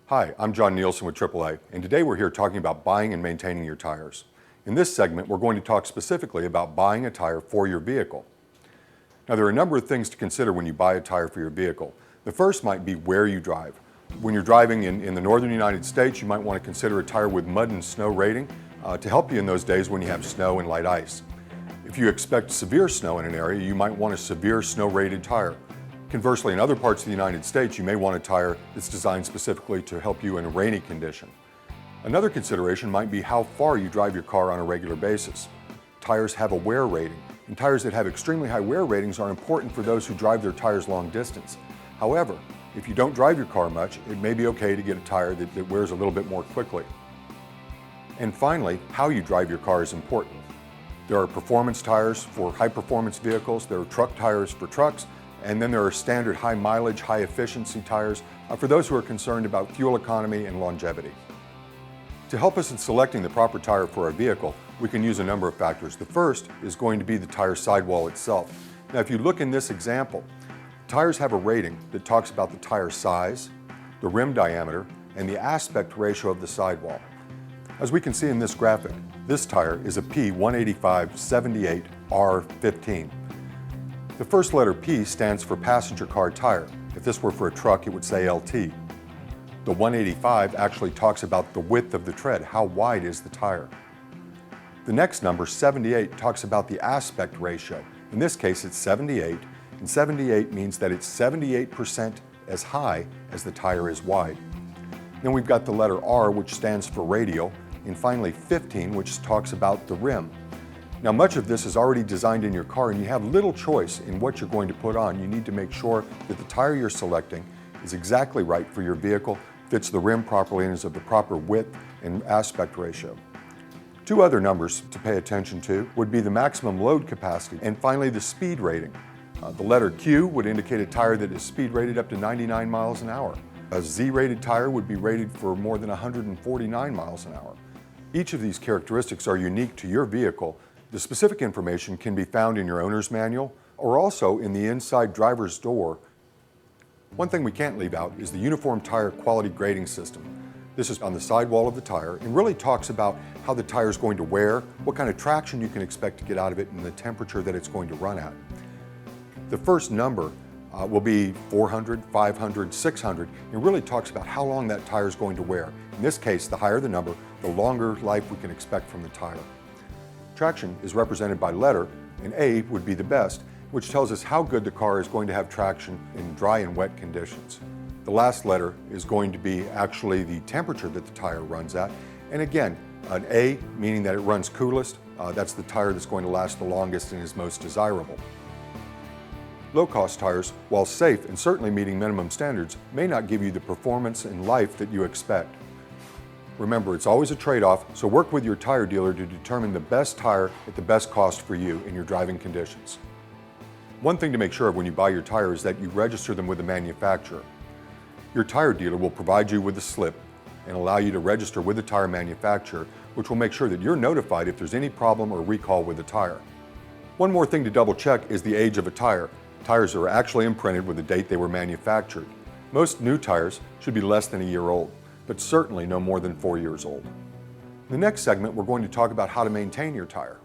Hi, I'm John Nielsen with AAA, and today we're here talking about buying and maintaining your tires. In this segment, we're going to talk specifically about buying a tire for your vehicle. Now, there are a number of things to consider when you buy a tire for your vehicle. The first might be where you drive. When you're driving in the northern United States, you might want to consider a tire with mud and snow rating to help you in those days when you have snow and light ice. If you expect severe snow in an area, you might want a severe snow-rated tire. Conversely, in other parts of the United States, you may want a tire that's designed specifically to help you in a rainy condition. Another consideration might be how far you drive your car on a regular basis. Tires have a wear rating, and tires that have extremely high wear ratings are important for those who drive their tires long distance. However, if you don't drive your car much, it may be okay to get a tire that wears a little bit more quickly. And finally, how you drive your car is important. There are performance tires for high-performance vehicles, there are truck tires for trucks, and then there are standard high mileage, high efficiency tires for those who are concerned about fuel economy and longevity. To help us in selecting the proper tire for our vehicle, we can use a number of factors. The first is going to be the tire sidewall itself. Now, if you look in this example, tires have a rating that talks about the tire size, the rim diameter, and the aspect ratio of the sidewall. As we can see in this graphic, this tire is a P185/78R15. The first letter P stands for passenger car tire. If this were for a truck, it would say LT. The 185 actually talks about the width of the tread. How wide is the tire? The next number, 78, talks about the aspect ratio. In this case, it's 78, and 78 means that it's 78% as high as the tire is wide. Then we've got the letter R, which stands for radial, and finally 15, which talks about the rim. Now, much of this is already designed in your car, and you have little choice in what you're going to put on. You need to make sure that the tire you're selecting is exactly right for your vehicle, fits the rim properly, and is of the proper width and aspect ratio. Two other numbers to pay attention to would be the maximum load capacity and finally the speed rating. The letter Q would indicate a tire that is speed rated up to 99 miles an hour. A Z-rated tire would be rated for more than 149 miles an hour. Each of these characteristics are unique to your vehicle. The specific information can be found in your owner's manual or also in the inside driver's door. One thing we can't leave out is the uniform tire quality grading system. This is on the sidewall of the tire and really talks about how the tire is going to wear, what kind of traction you can expect to get out of it, and the temperature that it's going to run at. The first number will be 400, 500, 600, and really talks about how long that tire is going to wear. In this case, the higher the number, the longer life we can expect from the tire. Traction is represented by letter, and A would be the best, which tells us how good the car is going to have traction in dry and wet conditions. The last letter is going to be actually the temperature that the tire runs at. And again, an A meaning that it runs coolest, that's the tire that's going to last the longest and is most desirable. Low-cost tires, while safe and certainly meeting minimum standards, may not give you the performance and life that you expect. Remember, it's always a trade-off, so work with your tire dealer to determine the best tire at the best cost for you in your driving conditions. One thing to make sure of when you buy your tire is that you register them with the manufacturer. Your tire dealer will provide you with a slip and allow you to register with the tire manufacturer, which will make sure that you're notified if there's any problem or recall with the tire. One more thing to double check is the age of a tire. Tires are actually imprinted with the date they were manufactured. Most new tires should be less than a year old, but certainly no more than 4 years old. In the next segment, we're going to talk about how to maintain your tire.